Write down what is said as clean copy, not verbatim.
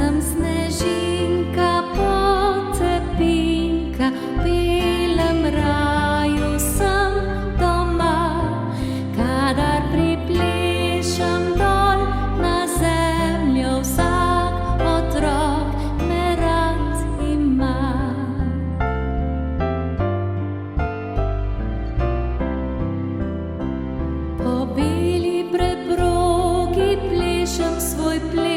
sem snežinka, pocepinka, v belem raju sem doma. Kadar priplešem dol na zemljo, vsak otrok me rad ima. Po beli preprogi plešem svoj ples.